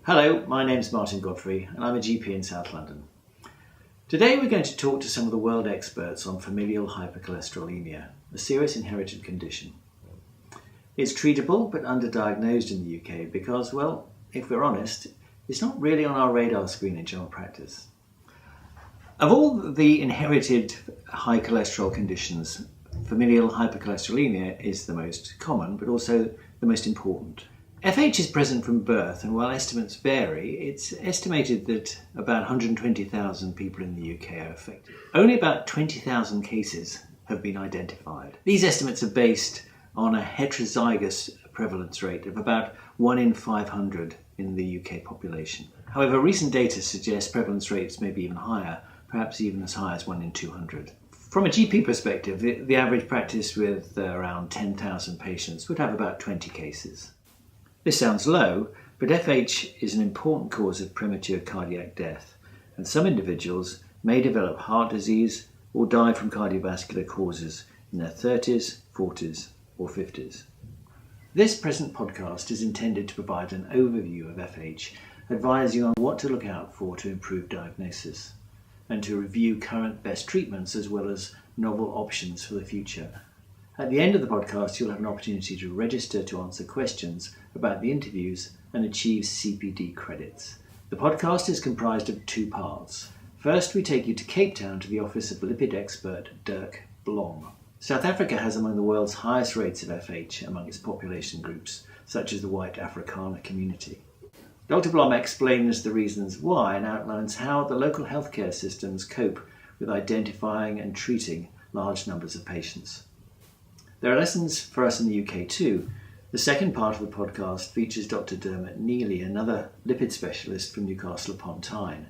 Hello, my name's Martin Godfrey and I'm a GP in South London. Today we're going to talk to some of the world experts on familial hypercholesterolaemia, a serious inherited condition. It's treatable but underdiagnosed in the UK because, well, if we're honest, it's not really on our radar screen in general practice. Of all the inherited high cholesterol conditions, familial hypercholesterolemia is the most common but also the most important. FH is present from birth, and while estimates vary, it's estimated that about 120,000 people in the UK are affected. Only about 20,000 cases have been identified. These estimates are based on a heterozygous prevalence rate of about 1 in 500 in the UK population. However, recent data suggests prevalence rates may be even higher, perhaps even as high as 1 in 200. From a GP perspective, the average practice with around 10,000 patients would have about 20 cases. This sounds low, but FH is an important cause of premature cardiac death, and some individuals may develop heart disease or die from cardiovascular causes in their 30s, 40s, or 50s. This present podcast is intended to provide an overview of FH, advise you on what to look out for to improve diagnosis, and to review current best treatments as well as novel options for the future. At the end of the podcast, you'll have an opportunity to register to answer questions about the interviews and achieve CPD credits. The podcast is comprised of 2 parts. First, we take you to Cape Town to the office of lipid expert Dirk Blom. South Africa has among the world's highest rates of FH among its population groups, such as the white Afrikaner community. Dr. Blom explains the reasons why and outlines how the local healthcare systems cope with identifying and treating large numbers of patients. There are lessons for us in the UK too. The second part of the podcast features Dr. Dermot Neely, another lipid specialist from Newcastle upon Tyne.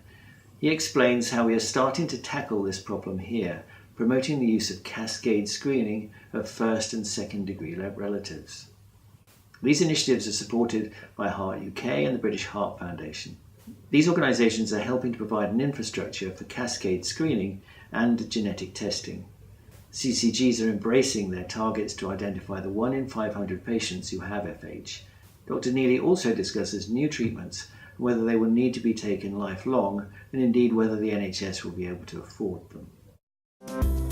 He explains how we are starting to tackle this problem here, promoting the use of cascade screening of first and second degree relatives. These initiatives are supported by Heart UK and the British Heart Foundation. These organisations are helping to provide an infrastructure for cascade screening and genetic testing. CCGs are embracing their targets to identify the 1 in 500 patients who have FH. Dr. Neely also discusses new treatments and whether they will need to be taken lifelong, and indeed whether the NHS will be able to afford them.